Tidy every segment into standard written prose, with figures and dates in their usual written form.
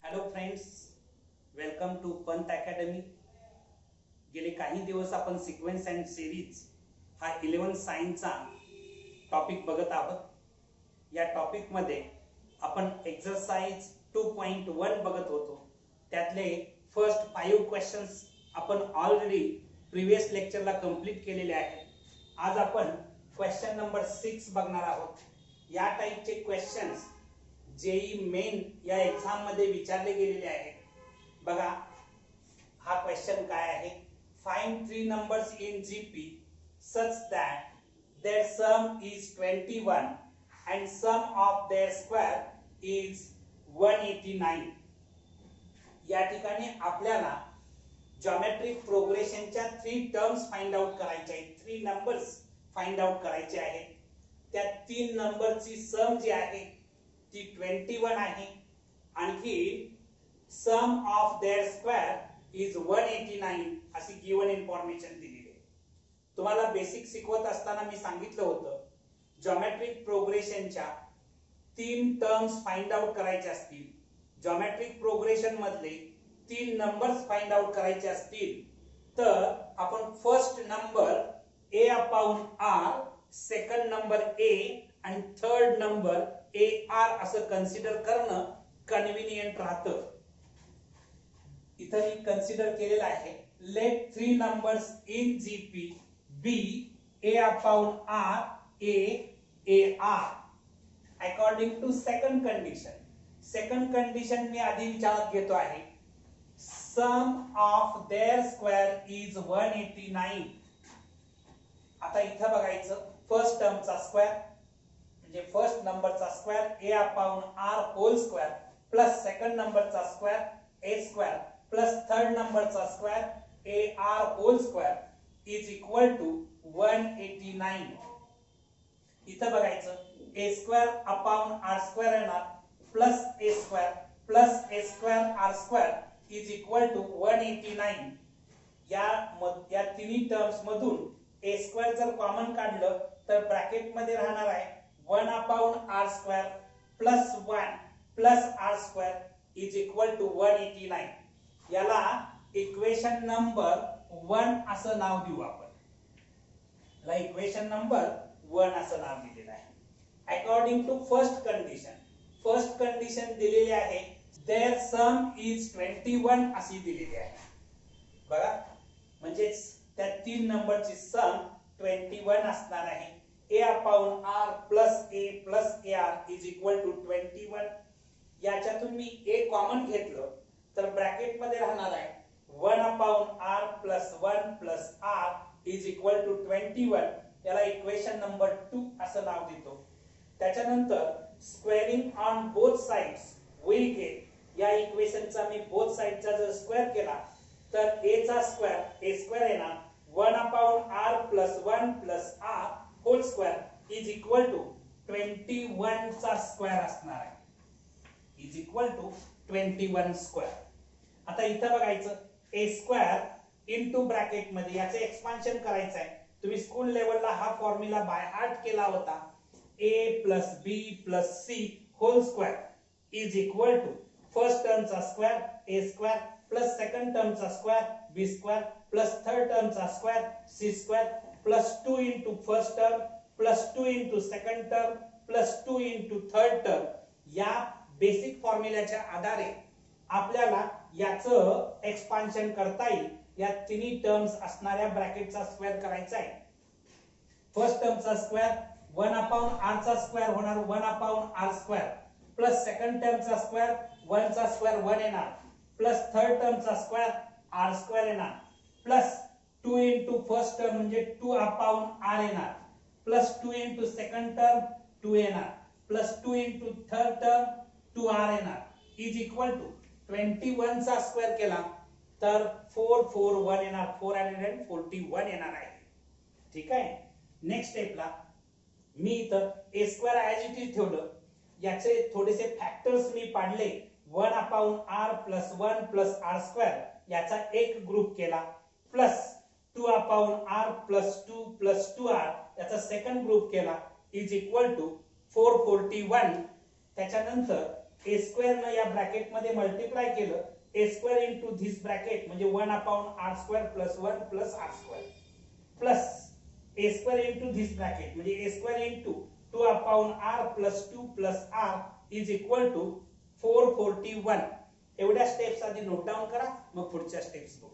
Hello friends, welcome to Pant academy. गेले काही दिवस आपण सिक्वेन्स अँड सिरीज हा 11 सायन्सचा टॉपिक बघत आहोत. या टॉपिकमध्ये आपण एक्सरसाइज 2.1 बघत होतो. त्यातले फर्स्ट 5 क्वेश्चन्स आपण ऑलरेडी प्रीवियस लेक्चरला कंप्लीट केलेले आहेत. आज आपण क्वेश्चन नंबर 6 बघणार आहोत. या टाइपचे क्वेश्चन्स जेई मेन या एक्झाम मध्ये विचारले गेलेले आहेत. बघा, हा क्वेश्चन काय आहे? Find 3 numbers in GP such that their sum is 21 and sum of their square is 189. या ठिकाणी आपल्याला जॉमेट्रिक प्रोग्रेशनच्या 3 टर्म्स फाइंड आउट करायचे आहेत. 3 नंबर्स फाइंड आउट करायचे आहेत. त्या 3 नंबरची सम जी आहे ती 21 आहे. आणखी सम ऑफ देअर स्क्वेअर इज 189 अशी गिवन इन्फॉर्मेशन दिलेली आहे. तुम्हाला बेसिक शिकवत असताना मी सांगितलं होतं, जॉमेट्रिक प्रोग्रेशनच्या 3 टर्म्स फाइंड आउट करायचे असतील, जॉमेट्रिक प्रोग्रेशन मधले 3 नंबर्स फाइंड आउट करायचे असतील तर आपण first number a upon r, second number a आणि थर्ड नंबर AR असं कन्सिडर करणं कन्व्हिनियंट राहतं. इथं मी कन्सिडर केलेलं आहे. Let 3 numbers in GP be a upon r a AR according to second condition. Second condition मी आधी विचारात घेतो आहे. Sum of their square is 189. आता इथं बघायचं, फर्स्ट टर्मचा स्क्वेअर म्हणजे फर्स्ट नंबरचा square a upon r whole square plus second नंबरचा square a square plus third नंबरचा square AR whole square is equal to 189. इथं बघायचं, a square upon r square येणार plus a square r square is equal to 189. या तिन्ही terms मधून a square जर common काढलं तर ब्रॅकेट मध्ये राहणार आहे 1 upon r square plus 1 plus r square is equal to 189. याला इक्वेशन नंबर 1 असं नाव देऊ आपण. ला इक्वेशन नंबर 1 असं नाव दिलेलं आहे. अकॉर्डिंग टू फर्स्ट कंडिशन दिलेली आहे, देअर सम इज 21 अशी दिलेली आहे. बघा, म्हणजे त्या 3 नंबरची सम 21 असणार आहे. a upon r plus a plus AR is equal to 21. याच्यातून मी a कॉमन घेतलं तर ब्रॅकेट मध्ये राहणार आहे 1 upon r plus 1 plus r is equal to 21. याला इक्वेशन नंबर 2 असं नाव देतो. त्याच्यानंतर squaring on both sides will get. या इक्वेशनचा मी बोथ साइडचा जर स्क्वेअर केला तर a चा स्क्वेअर a स्क्वेअर येणार 1 upon r plus 1 plus r whole square is equal to 21 चा स्क्वेअर असणार आहे. Is equal to 21 square. आता इथं बघायचं, a स्क्वेअर इनटू ब्रॅकेट मध्ये याचे एक्सपान्शन करायचं आहे. तुम्ही स्कूल लेवलला हा फॉर्म्युला बाय हार्ट केला होता. a plus b plus c whole square is equal to first टर्मचा square a square plus second टर्मचा square b square plus third टर्मचा square c square plus 2 into first term plus 2 into second term plus 2 into third term. या basic फॉर्म्युल्याच्या आधारे आपल्याला याचं expansion करता येईल. या तिन्ही टर्म्स असणाऱ्या ब्रॅकेटचा स्क्वेअर करायचा आहे. फर्स्ट टर्मचा स्क्वेअर 1 अपॉन r चा स्क्वेअर होणार 1 upon r square plus second टर्मचा स्क्वेअर 1 चा स्क्वेअर 1 येणार प्लस थर्ड टर्मचा स्क्वेअर r स्क्वेअर येणार प्लस 2 इंटू फर्स्ट टर्म म्हणजे 2 अपॉन r येणार प्लस 2 इंटू सेकंड टर्म 2 येणार plus 2 into third term 2r येणार इज इक्वल टू 21 चा स्क्वेअर केला तर 441 येणार 441 येणार आहे. ठीक आहे. नेक्स्ट स्टेपला मी इथं a square as it is ठेवलं. याचे थोडेसे फॅक्टर्स मी पाडले. 1 upon r plus 1 plus r square याचा एक ग्रुप केला plus 2 upon r plus 2 plus 2r याचा सेकंड ग्रुप केला इज इक्वल टू 441. त्याच्यानंतर ए स्क्वेअर न या ब्रॅकेट मध्ये मल्टिप्लाय केलं, A square into this bracket म्हणजे 1 upon R square plus 1 plus R square plus A square into this bracket म्हणजे A square into 2 upon R plus 2 plus R is equal to 441. एवढ्या steps आधी note down करा, मग पुढच्या steps बघू.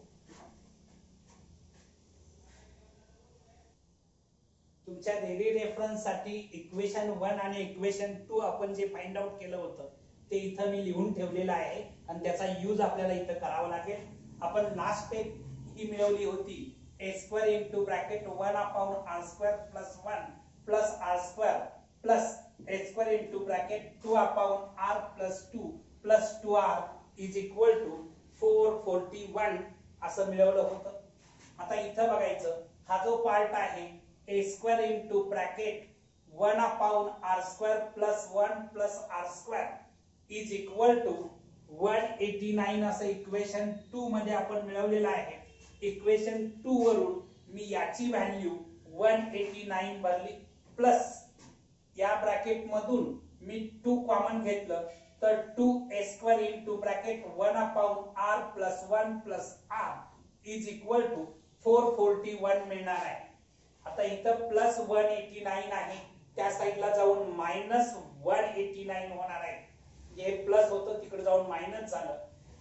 तुमच्या ready reference साठी इक्वेशन 1 आणि इक्वेशन 2 आपण जे फाइंड आउट केलं होतं ते इथं मी लिहून ठेवलेलं आहे आणि त्याचा यूज आपल्याला इथं करावा लागेल. आपण लास्ट स्टेप ही मिळवली होती A square into bracket 1 upon R square plus 1 plus R square plus A square into bracket 2 upon R plus 2 plus 2r is equal to 441 असं मिळवलं होतं. आता इथं बघायचं, हा जो पार्ट आहे A square into bracket 1 upon R square plus 1 plus R square is equal to 189 असं इक्वेशन 2 मध्ये आपण मिळवलेलं आहे. इक्वेशन 2 वरून मी याची व्हॅल्यू 189 भरली प्लस या ब्रॅकेट मधून मी 2 कॉमन घेतलं तर 2 square into bracket 1 upon R plus 1 plus R is equal to 441 मिळणार आहे. आता इथं प्लस 189 आहे, त्या साइडला जाऊन मायनस 189 होणार आहे. हे प्लस होतं तिकडे जाऊन मायनस झालं.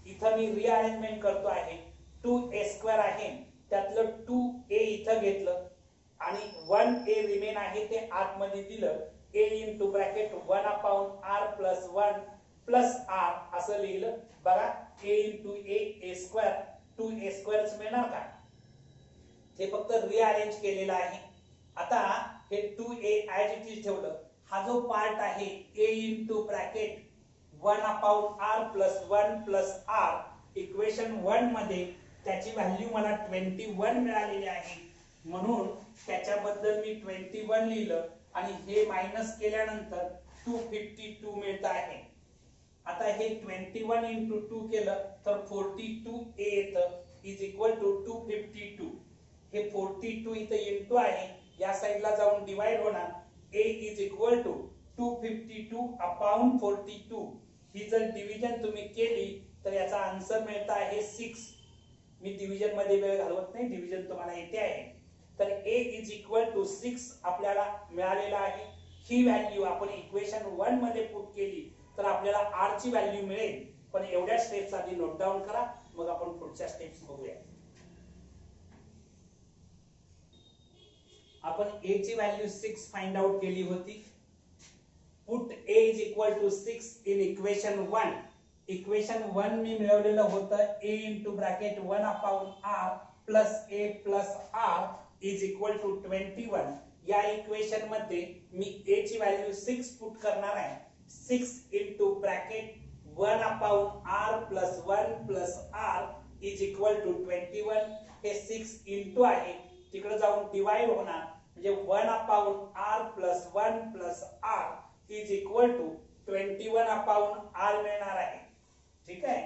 इथं मी रिअरेंजमेंट करतो आहे, 2a स्क्वेअर आहे त्यातलं 2a इथं घेतलं आणि 1a रिमेन आहे ते आतमध्ये दिलं. a into bracket 1 upon r plus 1 plus r असं लिहिलं. बघा a into a square 2a स्क्वेअरच मिळणार का? हे फक्त रिअरेंज केलेलं आहे. आता हे 2a ऍज इट इज ठेवलं. हा जो पार्ट आहे a into bracket 1 upon r plus 1 plus r equation 1 मध्ये त्याची व्हॅल्यू मला 21 मिळालेली आहे, म्हणून त्याच्याबद्दल मी 21 लिहिलं आणि हे मायनस केल्यानंतर 252 मिळत आहे. आता हे 21 इंटू 2 केलं तर 42a येतं इज इक्वल टू 252. हे 42 इथं इंटू आहे, या साइडला जाऊन डिवाइड होणार. a is equal to 252 upon 42. ही जर डिव्हिजन तुम्ही केली तर याचा आन्सर मिळत आहे 6. मी डिव्हिजन मध्ये वेळ घालवत नाही, डिव्हिजन तुम्हाला येते आहे. तर a इज इक्वल टू 6 आपल्याला मिळालेला आहे. ही व्हॅल्यू आपण इक्वेशन 1 मध्ये पुट केली तर आपल्याला r ची व्हॅल्यू मिळेल. पण एवढ्या स्टेप्स आधी नोट डाऊन करा, मग आपण पुढच्या स्टेप्स बघूया. आपण a ची व्हॅल्यू 6 फाइंड आउट केली होती. Put a is equal to 6 in equation 1. Equation 1 मी मिळवलेलं होतं a into bracket 1 upon r plus a plus r is equal to 21. या इक्वेशन मध्ये मी a ची व्हॅल्यू 6 पुट करणार आहे. 6 into bracket 1 upon r plus 1 plus r is equal to 21. हे 6 इंटू आहे, तिकडे जाऊन डिवाइड होणार म्हणजे 1 upon r plus 1 plus r is equal to 21 upon r मिळणार आहे. ठीक आहे,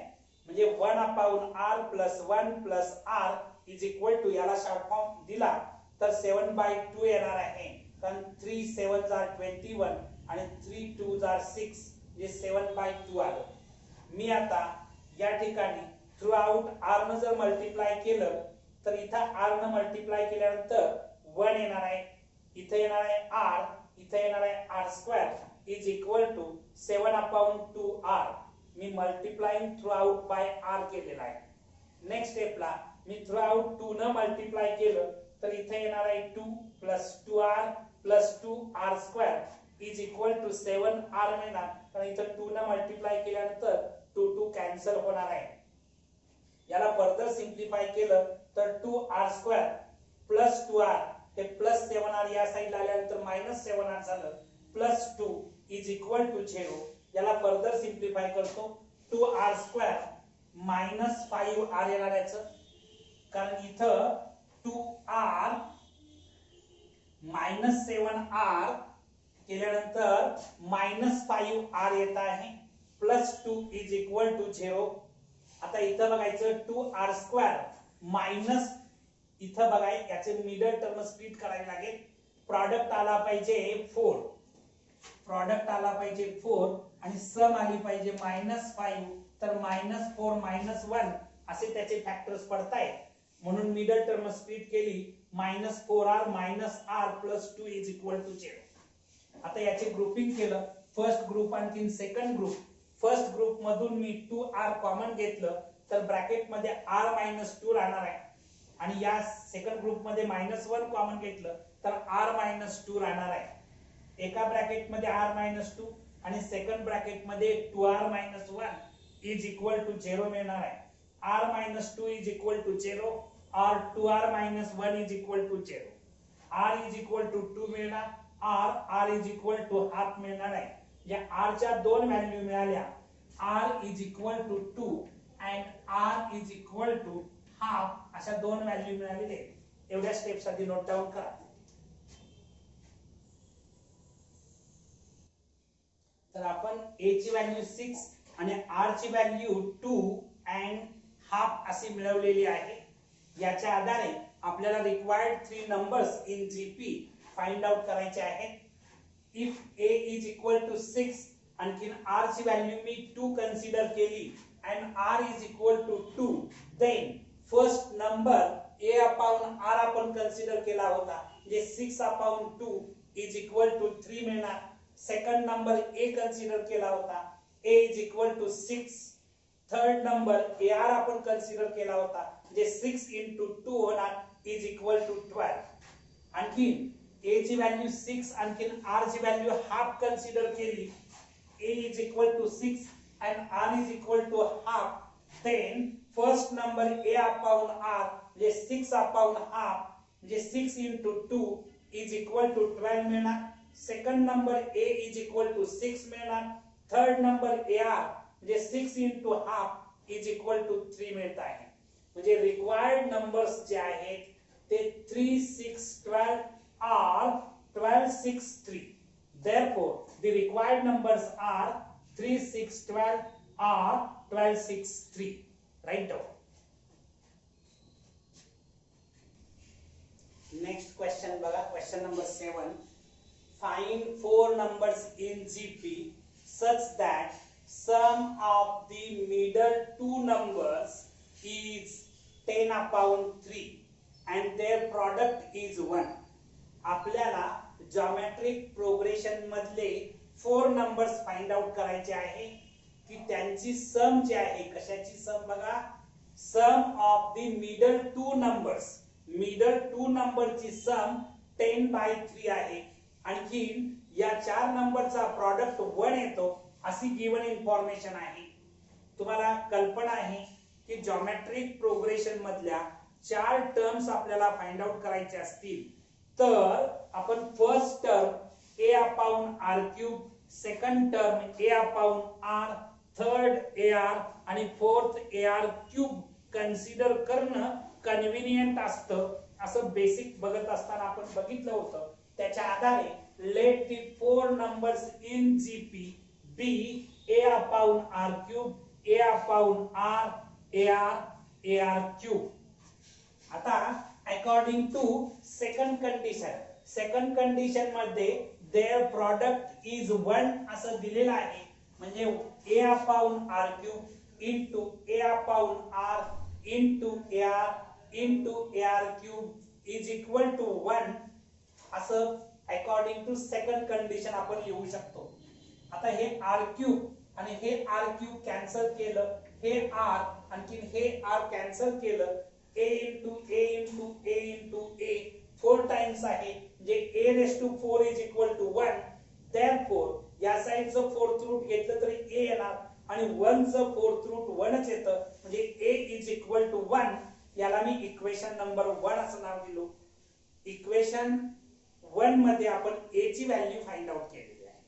म्हणजे 1 upon r plus 1 plus r is equal to, याला शॉर्ट फॉर्म दिला तर 7/2 येणार आहे, कारण 3 7s are 21 आणि 3 2s are 6 जे 7/2 आलं. मी आता या ठिकाणी थ्रू आउट r न जर मल्टिप्लाय केलं तर इथं r न मल्टिप्लाय केल्यानंतर 1 येणार आहे, इथे येणार आहे r, इथे येणार आहे r square is equal to 7/2r. मी multiplying throughout by r केलेला आहे. नेक्स्ट स्टेपला मी थ्रू आउट 2 न मल्टिप्लाय केलं तर इथे येणार आहे 2 plus 2r plus 2r square is equal to 7r मिळणार, कारण इथं 2 न मल्टिप्लाय केल्यानंतर 2 2 कॅन्सल होणार आहे. याला फर्दर सिंप्लिफाय केलं तर 2r स्क्वेअर प्लस 2r हे प्लस 7r या साइडला आल्यानंतर मायनस 7r झालं प्लस 2 इज इक्वल टू 0. याला फर्दर सिंप्लिफाय करतो 2r स्क्वेअर मायनस 5r येणार याचं, कारण इथं 2r मायनस 7r केल्यानंतर मायनस 5r येत आहे प्लस 2 इज इक्वल टू 0. आता इथं बघायचं 2r स्क्वेअर मायनस, इथं बघा याचे मिडल टर्म स्प्लिट करावी लागेल. प्रॉडक्ट आला पाहिजे 4, प्रॉडक्ट आला पाहिजे 4 आणि सम आली पाहिजे -5, तर -4 -1 असे त्याचे फॅक्टर्स पडतायत. म्हणून मिडल टर्म स्प्लिट केली, -4r -r + 2 = 0. आता याचे ग्रुपिंग केलं, फर्स्ट ग्रुप आणखी सेकंड ग्रुप. फर्स्ट ग्रुप मधून मी 2r कॉमन घेतलं तर ब्रॅकेट मध्ये r - 2 राहणार आहे, आणि या सेकंड ग्रुप मध्ये -1 कॉमन घेतलं तर r - 2 राहणार आहे. एका ब्रॅकेट मध्ये r - 2 आणि सेकंड ब्रॅकेट मध्ये 2r - 1 = 0 मिळणार आहे. r - 2 = 0 or 2r - 1 = 0. r = 2 मिळणार, r = हाफ मिळणार आहे. या r च्या दोन व्हॅल्यू मिळाल्या, r = 2 and r = हाफ, अशा दोन व्हॅल्यू मिळालेले. एवढ्या स्टेप्स आधी नोट डाऊन करा. तर आपण a ची व्हॅल्यू 6 आणि r ची व्हॅल्यू 2 and हाफ अशी मिळवलेली आहे. याच्या आधारे आपल्याला required 3 numbers in GP find out करायचे आहेत. इफ a = 6 आणखी r ची व्हॅल्यू मी 2 कन्सिडर केली and r = 2, then first number a/r आपण कन्सिडर केला होता, जे 6/2 = 3 मिळणार. सेकंड नंबर a कन्सिडर केला होता, a = 6. थर्ड नंबर ar आपण कन्सिडर केला होता, जे 6 × 2 होणार, = 12. आणखी a ची व्हॅल्यू 6 आणखी r ची व्हॅल्यू हाफ कन्सिडर केली, a = 6 and r = half. then first number a/r जे 6/2 जे 6 × 2 = 12 मिळणार. सेकंड नंबर a = 6 मिळणार. थर्ड नंबर ar जे 6 × हाफ = 3 मिळत आहे. म्हणजे रिक्वायर्ड नंबर्स जे आहेत ते 3, 6, 12 are 12, 6, 3. therefore the required numbers are 3, 6, 12 or 12, 6, 3. write down. next question बघा, question number 7. find 4 numbers in GP such that sum of the middle two numbers is 10/3 and their product is 1. आपल्याला geometric progression मधले 4 numbers find out करायचे आहे की त्यांची सम जी आहे, कशाची sum बघा, sum of the middle two numbers. Middle two नंबरची सम 10/3 आहे. आणखी या 4 नंबरचा प्रॉडक्ट 1 येतो अशी गिवन इन्फॉर्मेशन आहे. तुम्हाला कल्पना आहे की जॉमेट्रिक प्रोग्रेशन मधल्या 4 टर्म्स आपल्याला फाइंड आउट करायचे असतील तर आपण first term a/r³, second term a/r, third ar आणि फोर्थ ar³ कन्सिडर करणं कन्व्हिनियंट असतं. असं बेसिक बघत असताना आपण बघितलं होतं. त्याच्या आधारे let the 4 numbers in GP be a/r³, a/r, ar3. आता अकॉर्डिंग टू सेकंड कंडिशन मध्ये देअर प्रॉडक्ट इज 1 असं दिलेलं आहे. म्हणजे a/r³ into a/r into ar into ar³ is equal to 1 असं अकॉर्डिंग टू सेकंड कंडिशन आपण लिहू शकतो. आता हे r³ आणि हे r³ कॅन्सल केलं, हे r आणखी हे r कॅन्सल केलं, a into a into a into a 4 times आहे, जे a⁴ is equal to 1. therefore या साइडचं फोर्थ रूट घेतलं तरी a येणार आणि 1 चं फोर्थ रूट 1च येतं, म्हणजे a is equal to 1. याला मी इक्वेशन नंबर 1 असं नाव दिलं. इक्वेशन 1 मध्ये आपण a ची व्हॅल्यू फाइंड आउट केलेली आहे.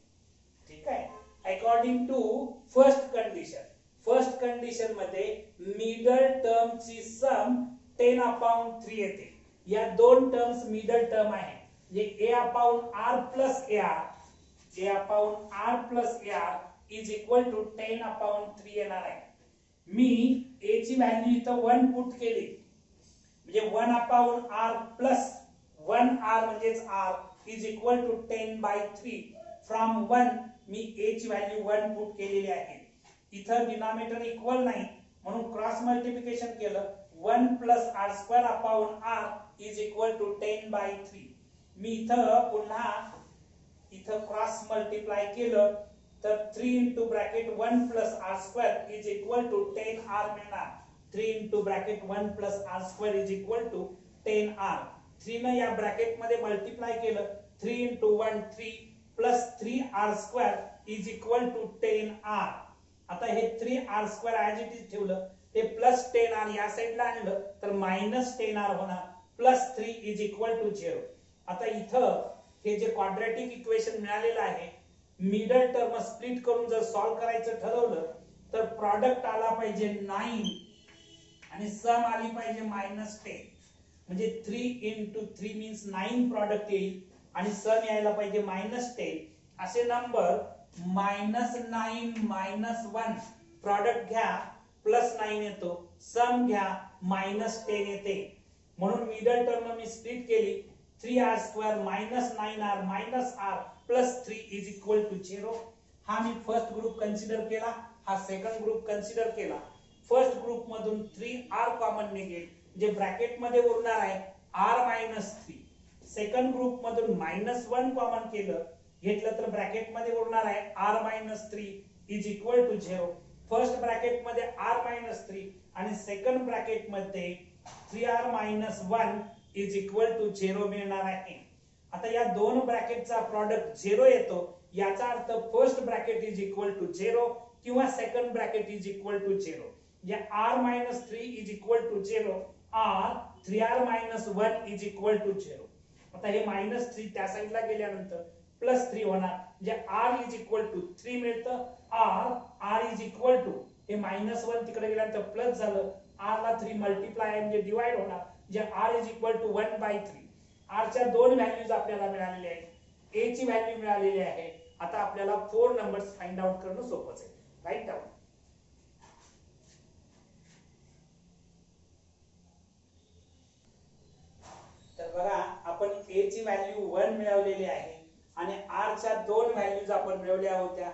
ठीक आहे. अकॉर्डिंग टू फर्स्ट कंडिशन मध्ये मिडल टर्म ची सम 10/3 येते. या दोन टर्म्स मिडल टर्म आहे, जे a/r+ar is equal to 10/3 येणार आहे. मी a ची व्हॅल्यू इथं 1 पुट केली, म्हणजे 1/r प्लस 1r म्हणजेच r is equal to 10/3. From 1 me a ची व्हॅल्यू 1 पुट केलेली आहे. इथं डिनॉमिनेटर इक्वल नाही म्हणून क्रॉस मल्टिप्लिकेशन केलं. 1 plus R square upon r is equal to 10/3. मी इथं पुन्हा इथं क्रॉस मल्टिप्लाय केलं तर 3 into bracket 1 plus R square is equal to 10r मिळणार. 3 into bracket 1 plus R square is equal to 10r. 3 ने या ब्रॅकेट मध्ये मल्टिप्लाय केलं. 3 into 1 3 plus 3r square is equal to 10r. आता हे 3r square as it is ठेवलं. ते plus 10r या साईडला आणलं तर मायनस 10r होणार. Plus 3 is equal to 0. आता इथं हे जे क्वाड्रॅटिक इक्वेशन मिळालेलं आहे मिडल टर्म स्प्लिट करून जर सॉल्व्ह करायचं ठरवलं तर प्रॉडक्ट आला पाहिजे 9 आणि सम आली पाहिजे -10. म्हणजे 3 इंटू 3 मीन्स 9 प्रॉडक्ट येईल आणि सम यायला पाहिजे -10. असे नंबर -9 -1 प्रॉडक्ट घ्या +9 येतो, सम घ्या -10 येते. म्हणून मिडल टर्म मी स्प्लिट केली. 3r square -9r -r plus 3 is equal to 0. हा मी फर्स्ट ग्रुप कन्सिडर केला. हा सेकंड ग्रुप कन्सिडर केला. फर्स्ट ग्रुप मधून 3r कॉमन निघेल जे ब्रॅकेट मध्ये उरणार आहे r -3. सेकंड ग्रुप मधून -1 कॉमन केलं घेतलं तर ब्रॅकेट मध्ये उरणार आहे r -3 is equal to 0. First bracket मध्ये r -3 आणि सेकंड ब्रॅकेट मध्ये 3r - 1 इज इक्वल टू 0 मिळणार आहे. आता या दोन ब्रॅकेटचा प्रॉडक्ट 0 येतो. याचा अर्थ first bracket is equal to 0 किंवा second bracket is equal to 0. या r - 3 is equal to 0 or 3r - 1 is equal to 0. आता हे -3 त्या साइडला गेल्यानंतर +3 होणार. जे r इज इक्वल टू 3 मिळतं r इज इक्वल टू हे -1 तिकडे गेल्यानंतर प्लस झालं. r ला 3 मल्टिप्लाय म्हणजे डिवाइड होणार. जे r is equal to 1/3. r च्या दोन व्हॅल्यूज आपल्याला मिळालेल्या आहेत. a ची व्हॅल्यू मिळालेली आहे. आता आपल्याला 4 नंबर्स फाइंड आउट करणं सोपंच आहे. Right down. तर बघा आपण a ची व्हॅल्यू 1 मिळवलेली आहे आणि r च्या दोन व्हॅल्यूज आपण मिळवल्या होत्या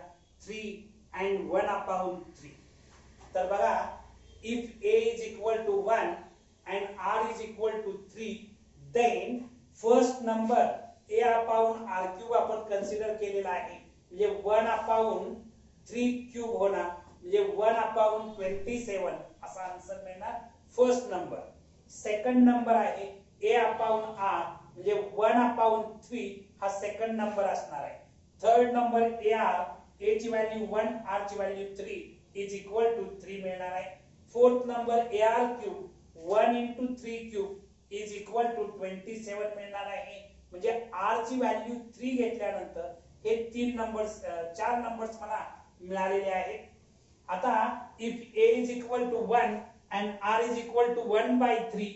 3 and 1/3. तर बघा if a is equal to 1 and r is equal to 3 then first number a/r³ आपण कन्सिडर केलेला आहे. म्हणजे 1/3³ होणार. म्हणजे 1/27 असा आन्सर मिळणार फर्स्ट नंबर. सेकंड नंबर आहे a/r म्हणजे 1/3 हा सेकंड नंबर असणार आहे. थर्ड नंबर a ची व्हॅल्यू 1 r ची व्हॅल्यू 3 इज इक्वल टू 3 मिळणार आहे. Fourth number ar³ 1 into 3³ is equal to 27 मिळणार आहे. म्हणजे r ची व्हॅल्यू 3 घेतल्यानंतर हे 4 नंबर्स मला मिळालेले आहेत. आता if a is equal to 1 and r is equal to 1/3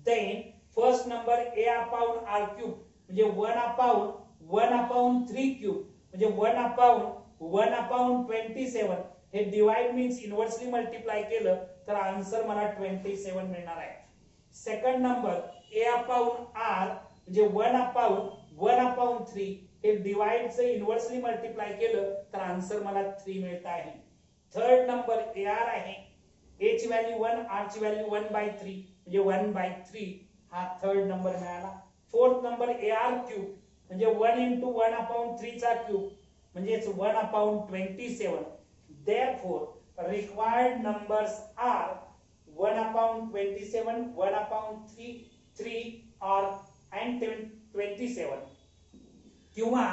then first number a/r³ म्हणजे 1/1/3³ म्हणजे 1/1/27 हे डिवाइड मीन्स इनवर्सली मल्टिप्लाय केलं तर आन्सर मला 27 मिळणार आहे. सेकंड नंबर a/r म्हणजे 1/1/3 हे डिवाइडचं इनवर्सली मल्टिप्लाय केलं तर आन्सर मला 3 मिळत आहे. थर्ड नंबर ar आहे. a ची व्हॅल्यू 1 r ची व्हॅल्यू 1/3 म्हणजे 1/3 हा थर्ड नंबर मिळाला. फोर्थ नंबर ar³ म्हणजे 1 into 1/3 चा क्यूब म्हणजे 1/27. therefore required numbers are 1/27 1/3 3 or and 27 किंवा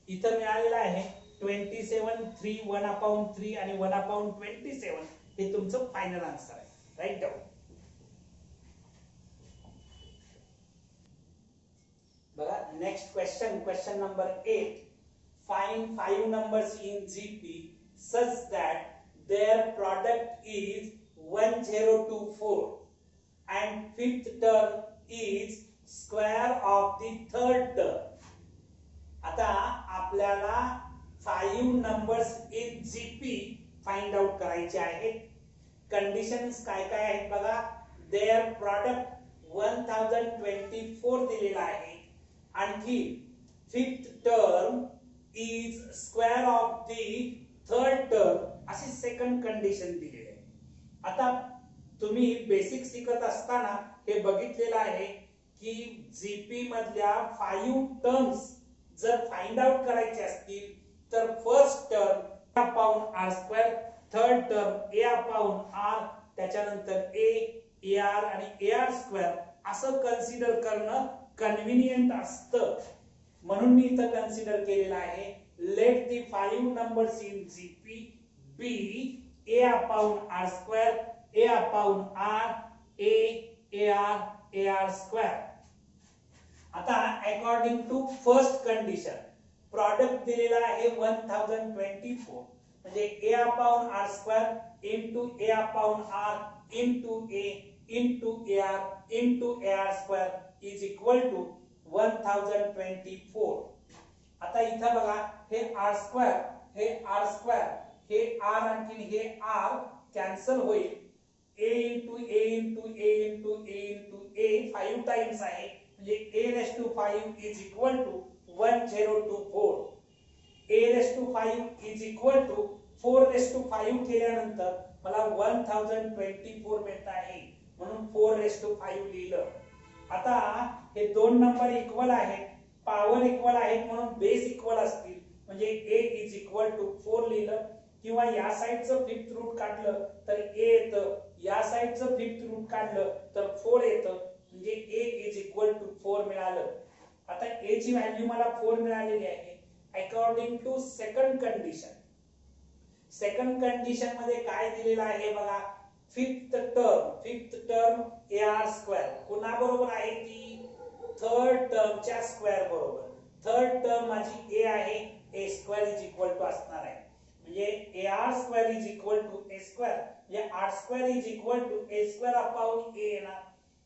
इथं मिळालेला आहे 27 3 1/3 आणि 1/27 हे तुमचं फायनल आन्सर आहे. Right down. बघा next question number 8. Find 5 numbers in GP such that their product is 1024 and fifth term is square of the third term. आता आपल्याला 5 numbers in GP find out करायचे आहेत. कंडिशन्स काय काय आहेत बघा. their product 1024 दिलेला आहे. आणखी fifth term is square of the third term अशी सेकंड कंडिशन दिलेली आहे. आता तुम्ही बेसिक शिकत असताना हे बघितलेलं आहे की जीपी मधल्या 5 टर्म्स जर फाइंड आउट करायचे असतील तर first term upon R square, third term A upon R, त्याच्यानंतर ए आर आणि आर स्क्वेअर असं कन्सिडर करणं कन्व्हिनियंट असतं. म्हणून मी इथं कन्सिडर केलेलं आहे let the 5 numbers in GP be A upon R square, A upon R, A R square. आता according to first condition product दिलेला आहे 1024 म्हणजे A upon R square into A upon R into A into A R square is equal to 1024. आता इथं बघा हे R square हे R आणखी हे आर कॅन्सल होईल. ए into A into A into A into A 5 times आहे म्हणजे a raised to 5 is equal to 1024. a raised to 5 is equal to 4 raised to 5 केल्यानंतर मला 1024 मिळत आहे म्हणून 4 raised to 5 लिहिलं. आता हे दोन नंबर इक्वल आहेत, पॉवर इक्वल आहेत म्हणून बेस इक्वल असतील म्हणजे a is equal to 4 लिहिलं. किंवा या साइडचं फिफ्थ रूट काढलं तर a येतं, या साइडचं फिफ्थ रूट काढलं तर 4 येतं म्हणजे a is equal to 4 मिळालं. आता a ची व्हॅल्यू मला 4 मिळालेली आहे according to second condition. Second condition मध्ये काय दिलेलं आहे बघा, फिफ्थ टर्म ar स्क्वेअर कोणा बरोबर आहे ती थर्ड टर्मच्या स्क्वेअर बरोबर. थर्ड टर्म माझी a आहे, a square is equal to असणार आहे म्हणजे ar square is equal to a square म्हणजे r square is equal to a square upon a येणार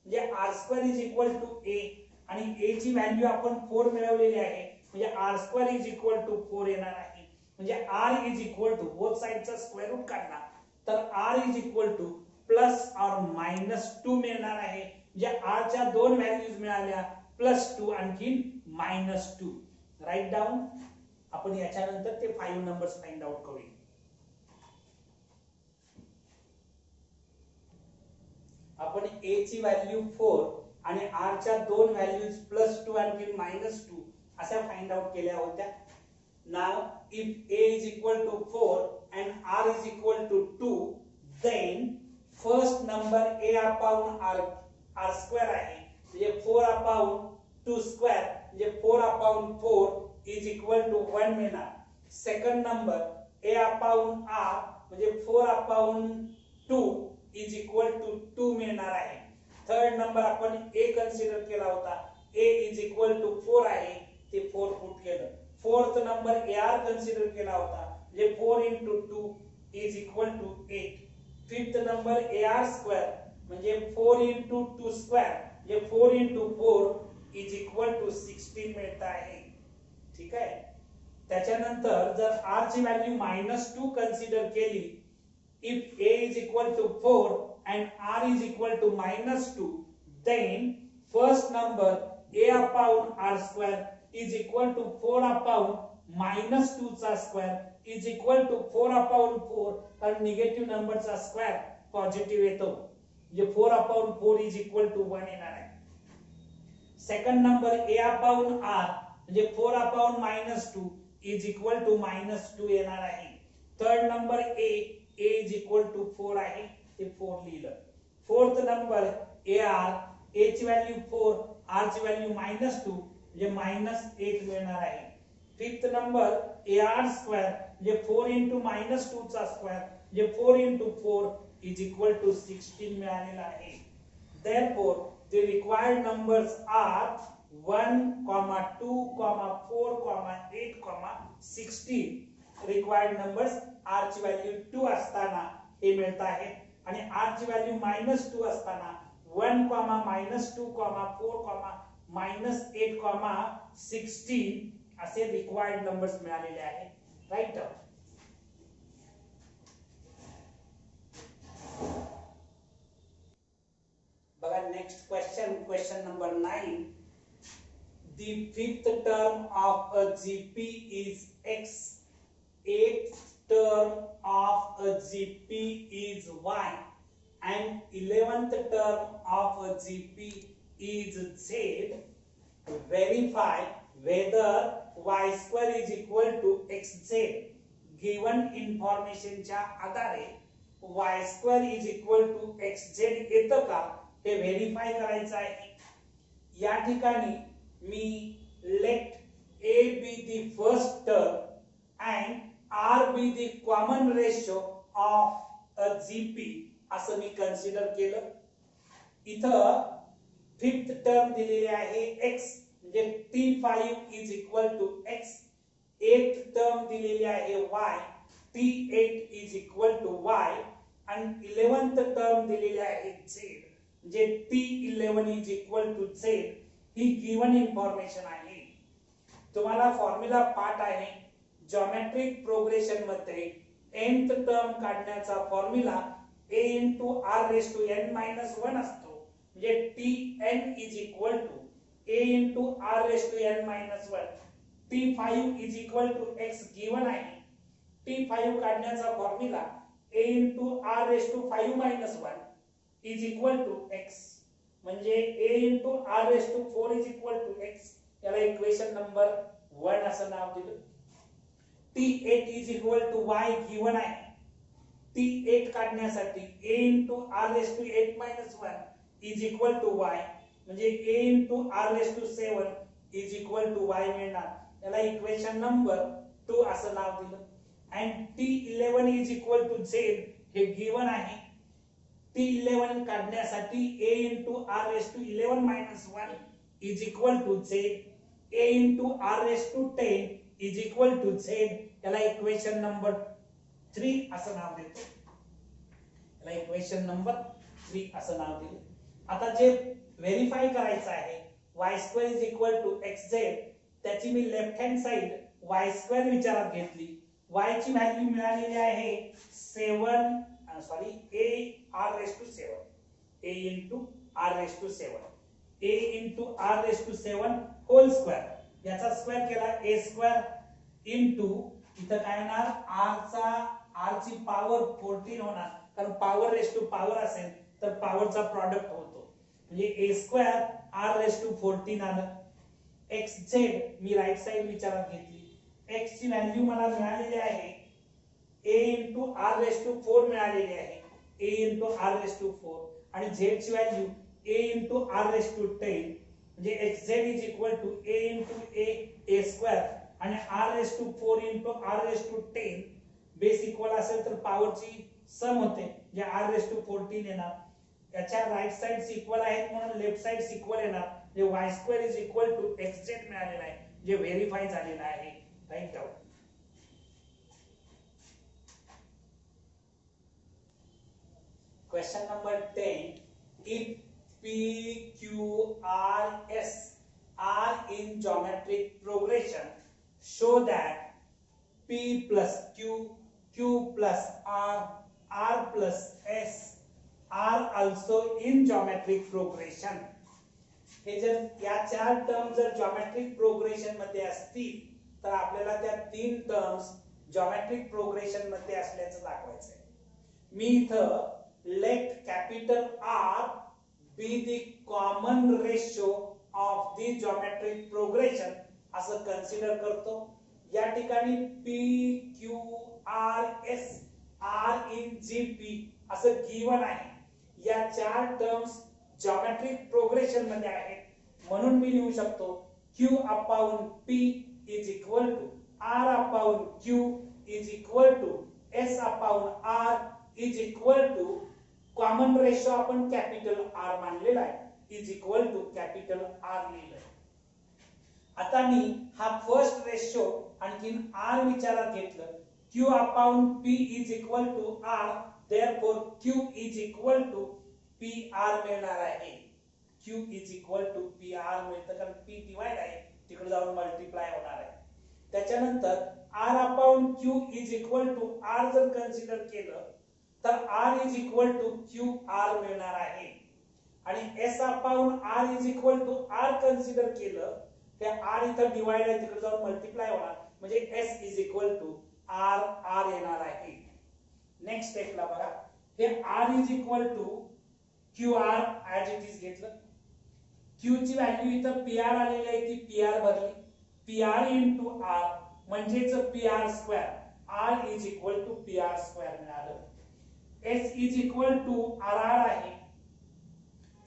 म्हणजे r square is equal to a आणि a ची व्हॅल्यू आपण 4 मिळवलेली आहे म्हणजे r square is equal to 4 येणार आहे म्हणजे r is equal to both साइडचा स्क्वेअर रूट काढला तर r is equal two plus or minus 2 मिळणार आहे म्हणजे r च्या दोन व्हॅल्यूज मिळाल्या +2 आणखी -2. Write down. आपण याच्यानंतर ते 5 नंबर्स फाइंड आउट करूया. आपण a ची व्हॅल्यू 4 आणि r च्या दोन व्हॅल्यूज +2 आणखी -2 अशा फाइंड आउट केल्या होत्या. Now if a is equal to 4 and r is equal to 2 then first number a upon r square आहे म्हणजे 4 upon 2 square म्हणजे 4 upon 4 is equal to 1 मिळणार. Second number a upon r म्हणजे 4 upon 2 is equal to 2 मिळणार आहे. Third number आपण a consider केला होता, a is equal to 4 आहे ते 4 पुट केलं. फोर्थ नंबर ar कन्सिडर केला होता म्हणजे 4 into 2 is equal to 8. Fifth number ar square म्हणजे 4 into 2 स्क्वेअर म्हणजे 4 into 4 is equal to 16 मिळत आहे. ठीक आहे. त्याच्यानंतर जर r ची व्हॅल्यू -2 कन्सिडर केली, if a is equal to 4 and r is equal to -2 then first number a upon r square is equal to 4 upon -2 चा square is equal to 4 upon 4 कारण निगेटिव्ह नंबरचा स्क्वेअर पॉझिटिव्ह येतो म्हणजे 4 upon 4 is equal to 1 येणार आहे. Second number a upon r म्हणजे 4 upon -2 is equal to -2 येणार आहे. Third number a is equal to 4 आहे ते 4 लिहिलं. फोर्थ नंबर ar a ची व्हॅल्यू 4 r ची व्हॅल्यू -2 म्हणजे -8 मिळणार आहे. फिफ्थ नंबर ar स्क्वेअर म्हणजे 4 into -2 चा स्क्वेअर म्हणजे 4 into 4 is equal to 16 मिळालेला आहे. Therefore the required numbers are 1, 2, 4, 8, 16. required numbers r ची व्हॅल्यू 2 असताना हे मिळत आहे आणि r ची व्हॅल्यू -2 असताना 1, -2, 4, -8, 16 असे रिक्वायर्ड नंबर्स मिळालेले आहेत. राईट. बघा next question number 9. the fifth term of a GP is X, eighth term of a GP is Y, and 11th term of a GP is Z. Verify whether y square is equal to xz. Given इन्फॉर्मेशनच्या आधारे y square is equal to xz येतं का हे verify करायचं आहे. या ठिकाणी मी let a be the first term and r be the common ratio of a gp असं मी कन्सिडर केलं. इथं फिफ्थ टर्म दिलेली आहे x म्हणजे t5 is equal to x. Eighth term दिलेली आहे y, t8 is equal to y, आणि 11th term दिलेली आहे z म्हणजे t11 is equal to z. ही गिवन इन्फॉर्मेशन आहे. तुम्हाला फॉर्म्युला पाठ आहे. जॉमेट्रिक प्रोग्रेशन मध्ये nth टर्म काढण्याचा formula a into r raised to n minus 1 असतो. म्हणजे tn is equal to a into r raised to n minus 1. t5 is equal to x given आहे. t5 काढण्याचा formula a into r raised to 5 minus 1 is equal to x. म्हणजे a into r raised to 4 is equal to x. याला equation number 1 असं नाव दिलं. t8 is equal to y given आहे. t8 काढण्यासाठी a into r raised to 8 minus 1 is equal to y म्हणजे a into r raised to 7 is equal to y मिळणार. याला equation number 2 असं नाव दिलं. and t11 is equal to z हे given आहे. t11 काढण्यासाठी a into r raised to 11 minus 1 is equal to z. a into r raised to 10 is equal to z. याला equation number 3 असं नाव देतो. याला इक्वेशन नंबर 3 असं नाव दिलं. आता जे व्हेरीफाय करायचं आहे y square is equal to xz, त्याची मी left hand side y square विचारात घेतली. y ची व्हॅल्यू मिळालेली आहे 7 a r raised to 7 a into r raised to 7 a into r raised to 7 whole square. याचा स्क्वेअर केला a स्क्वेअर into इथं काय होणार r ची पॉवर 14 होणार, कारण पॉवर रेस टू पॉवर असेल तर पॉवरचा प्रॉडक्ट होतो. म्हणजे a square r raise to 14 आलं. xz मी राइट साइड विचारात घेतली. x ची व्हॅल्यू मला मिळालेली आहे a into r raise to 4 मिळालेली आहे. a into r raise to 4 आणि z ची value a into r raise to 10 म्हणजे xz is equal to a into a square आणि r raise to 4 into r raise to 10 base equal असेल तर पॉवरची सम होते जे r रेस टू 14 येणार. याच्या राइट साइड इक्वल आहेत म्हणून लेफ्ट साइड इक्वल येणार. जे y square is equal to xz मिळालेला आहे जे व्हेरीफाय झालेला आहे. Write down. Question number 10. If p q r s are in geometric progression, show that p plus q, q plus r, r plus s are also in geometric progression. हे जर या चार term जर geometric progression मध्ये असतील तर आपल्याला त्या तीन टर्म्स geometric progression मध्ये असल्याचं दाखवायचं आहे. मी इथं let capital R be the common ratio of the geometric progression असं कन्सिडर करतो. या ठिकाणी p q r s r in gp असं गिवन आहे. या चार टर्म्स जॉमेट्रिक प्रोग्रेशन मध्ये आहेत म्हणून मी लिहू शकतो q upon p is equal to r upon q is equal to s upon r is equal to common ratio आपण कॅपिटल R मानलेला आहे is equal to capital R लिहिलंय. आता मी हा फर्स्ट रेशो आणखीन R विचारात घेतलं. q upon p is equal to R, therefore q is equal to PR मिळणार आहे. q is equal to PR मिळतं कारण p डिवाइड आहे तिकडे जाऊन मल्टिप्लाय होणार आहे. त्याच्यानंतर R upon q is equal to R जर कन्सिडर केलं तर R is equal to QR मिळणार आहे. आणि S upon R is equal to R consider केलं हे r इथं डिवाइड आहे तिकडे जाऊन मल्टिप्लाय होणार म्हणजे s is equal to r r येणार आहे. नेक्स्ट स्टेपला बघा हे r is equal to qr as it is घेतलं. q ची व्हॅल्यू इथं pr आलेली आहे ती pr भरली. pr इनटू r म्हणजेच pr square r is equal to pr square मिळालं. s is equal to rr आहे.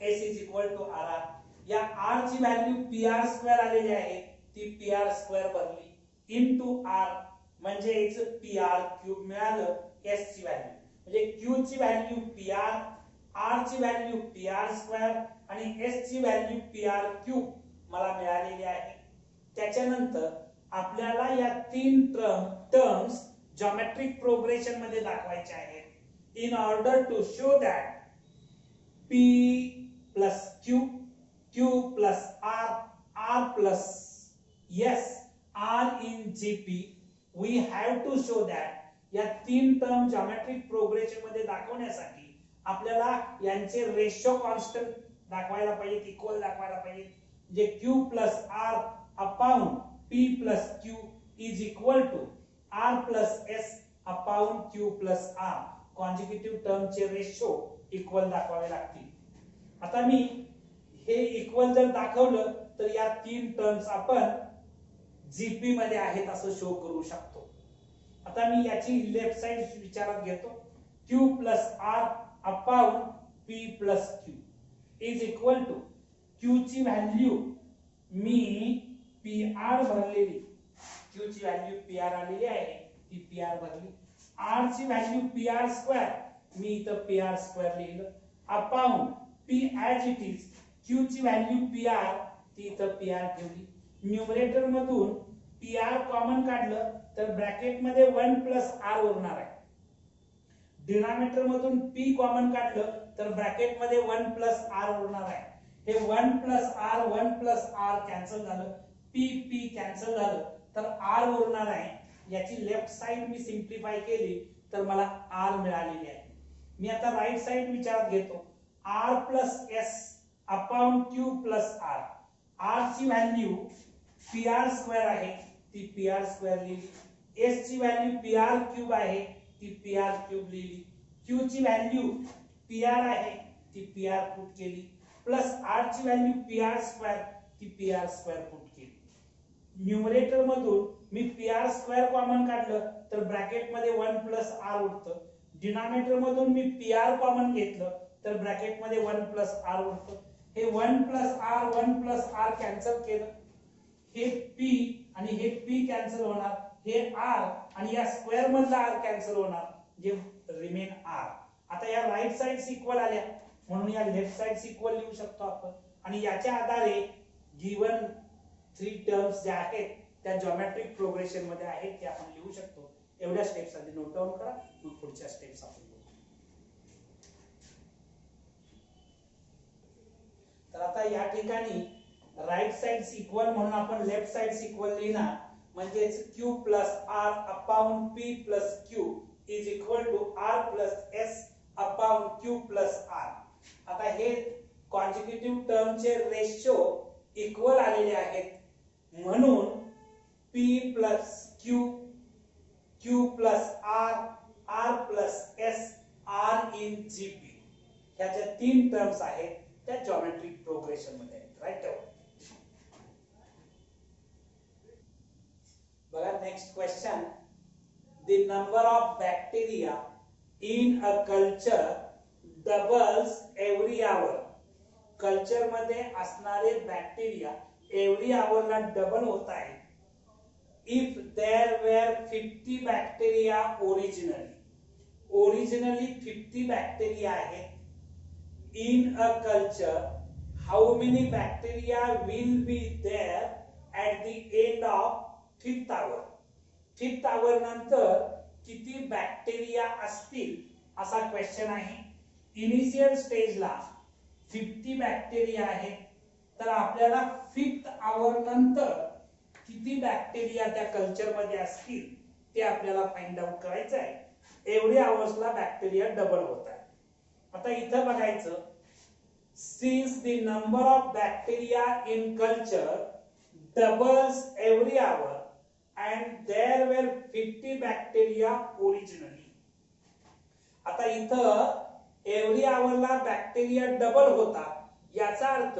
s is equal to rr या r ची व्हॅल्यू pr स्क्वेअर आलेली आहे ती pr स्क्वेअर भरली इनटू r म्हणजेच pr क्यूब मिळालं. s ची व्हॅल्यू म्हणजे q ची व्हॅल्यू pr r ची व्हॅल्यू pr स्क्वेअर आणि s ची व्हॅल्यू pr क्यूब मला मिळालेली आहे. त्याच्यानंतर आपल्याला या तीन टर्म्स जॉमेट्रिक प्रोग्रेशन मध्ये दाखवायचे आहेत. In order to show that p plus q q plus r r plus s r in gp we have to show that या तीन टर्म जॉमेट्रिक प्रोग्रेशन मध्ये दाखवण्यासाठी आपल्याला यांचे रेशो कॉन्स्टंट दाखवायला पाहिजे, इक्वल दाखवायला पाहिजे. जे q plus r upon p plus q is equal to r plus s upon q plus r. Consecutive टर्मचे रेशो इक्वल दाखवावे लागतील. आता मी हे इक्वल जर दाखवलं तर या तीन टर्म्स आपण जीपी मध्ये आहेत असं शो करू शकतो. आता मी याची लेफ्ट साइड विचारात घेतो. q plus r upon p plus q is equal to q ची व्हॅल्यू मी pr भरलेली, q ची व्हॅल्यू pr आलेली आहे ती pr भरली. r ची व्हॅल्यू pr स्क्वेअर मी इथं pr स्क्वेअर लिहिलं upon p as it is q ची व्हॅल्यू pr ती इथं pr ठेवली. न्यूमरेटर मधून pr कॉमन काढलं तर ब्रॅकेट मध्ये 1 प्लस r उरणार आहे. डिनॉमिनेटर मधून p कॉमन काढलं तर ब्रॅकेट मध्ये 1 प्लस r उरणार आहे. हे 1 प्लस r कॅन्सल झालं, p कॅन्सल झालं तर r उरणार आहे. याची लेफ्ट साइड मी सिंप्लिफाय केली तर मला r मिळालेली आहे. मी आता राइट साइड विचारात घेतो. r plus s upon q plus r. r ची व्हॅल्यू pr स्क्वेअर आहे ती pr स्क्वेअर लिहिली. s ची व्हॅल्यू pr क्यूब आहे ती pr क्यूब लिहिली. q ची व्हॅल्यू pr आहे ती pr पुट केली प्लस r ची व्हॅल्यू pr स्क्वेअर ती pr स्क्वेअर पुट केली. न्यूमरेटर मधून मी pr स्क्वेअर कॉमन काढलं तर ब्रॅकेट मध्ये 1 प्लस r उरतं. डिनॉमिनेटर मधून मी pr कॉमन घेतलं तर ब्रॅकेट मध्ये 1 प्लस r उरतं. हे 1 प्लस r कॅन्सल केलं. हे p आणि हे p कॅन्सल होणार. हे r आणि या स्क्वेअर मधला r कॅन्सल होणार जे रिमेन r. आता या राइट साइड्स इक्वल आल्या म्हणून या लेफ्ट साइड्स इक्वल लिहू शकतो आपण. आणि याच्या आधारे गिवन 3 टर्म्स ज्या आहेत त्या जॉमेट्रिक प्रोग्रेशन मध्ये आहेत ते आपण लिहू शकतो. एवढ्या स्टेप्स आधी नोट डाउन करा, मग पुढच्या स्टेप्स आपण बघू. तर आता या ठिकाणी राइट साइड्स इक्वल म्हणून आपण लेफ्ट साइड्स इक्वल लिहिणार म्हणजेच q plus r upon p plus q is equal to r plus s upon q plus r. आता हे कॉन्जिक्युटिव्ह टर्मचे रेशो इक्वल आलेले आहेत म्हणून p plus q q plus r r plus s r in gp ह्या ज्या तीन terms आहेत त्या जॉमेट्रिक प्रोग्रेशन मध्ये आहेत. राइट. बघा next question. The number of bacteria in a culture doubles every hour. Culture मध्ये असणारे बॅक्टेरिया एव्हरी आवर ला डबल होत आहेत. If there were 50 bacteria originally 50 bacteria आहेत in a culture, how many bacteria will be there at the end of 5th hour? 5th hour नंतर किती bacteria असतील असा क्वेश्चन आहे. इनिशियल स्टेजला 50 बॅक्टेरिया आहेत तर आपल्याला 5th hour नंतर किती बॅक्टेरिया त्या कल्चर मध्ये असतील ते आपल्याला फाइंड आउट करायचं आहे. एवढे आवर्सला बॅक्टेरिया डबल होत आहे. आता इथं बघायचं, since the number of bacteria in culture doubles every hour and there were 50 bacteria originally. आता इथं एव्हरी आवरला बॅक्टेरिया डबल होता, याचा अर्थ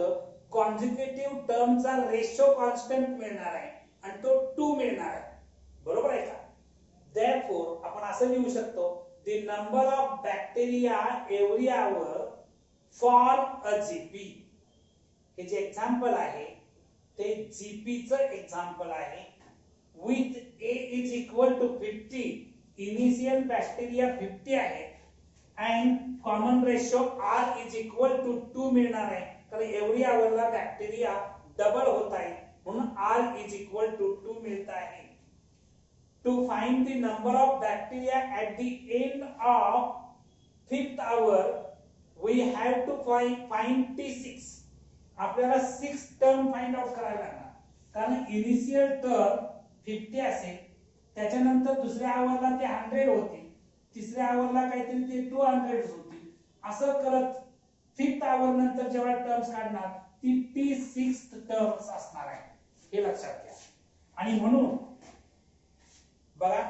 कॉन्झिक्युटिव्ह टर्मचा रेशो कॉन्स्टंट मिळणार आहे आणि तो 2 मिळणार आहे. बरोबर आहे का? देअरफॉर आपण असं लिहू शकतो, the number of bacteria every hour for a GP. हे जे एक्झाम्पल आहे ते जीपीचं एक्झाम्पल आहे. With a is equal to 50, initial bacteria 50 आहे and common ratio r is equal to 2 मिळणार आहे, कारण एव्हरी आवरला बॅक्टेरिया डबल होत आहे म्हणून आर इज इक्वल टू 2 मिळत आहे. To find the number of bacteria at the end of 5th hour, we have to find T6. आपल्याला 6 टर्म फाइंड आउट करायला लागणार, कारण इनिशियल टर्म 50 असेल, त्याच्यानंतर दुसऱ्या आवरला ते 100 होतील, तिसऱ्या आवरला काहीतरी ते 200 होतील, असं करत 5th आवर नंतर जेव्हा टर्म्स काढणार ती T6 टर्म्स असणार आहे, हे लक्षात घ्या. आणि म्हणून बघा,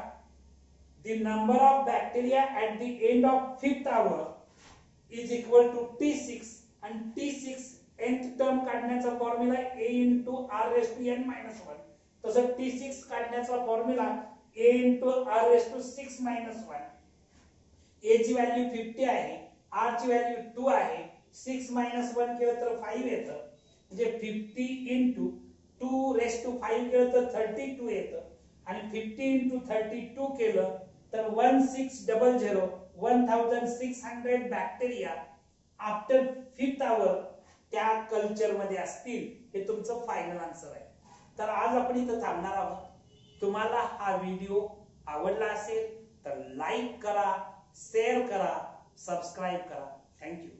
the number of bacteria at the end of 5th hour is equal to T6 and T6 nth term काढण्याचा formula A into R raised to n minus 1. तसं T6 काढण्याचा formula A into R raised to 6 minus 1. A ची value 50 आहे, R ची value 2 आहे, 6 minus 1 केलं तर 5 येतं, म्हणजे 50 into 2 raised to 5 केलं तर 32 येतं आणि 50 into 32 केलं तर 1600 1600 बॅक्टेरिया आफ्टर 5th आवर त्या कल्चर मध्ये असतील. हे तुमचं फायनल आन्सर आहे. तर आज आपण इथं थांबणार आहोत. तुम्हाला हा व्हिडिओ आवडला असेल तर लाईक करा, शेअर करा, सबस्क्राईब करा. थँक्यू.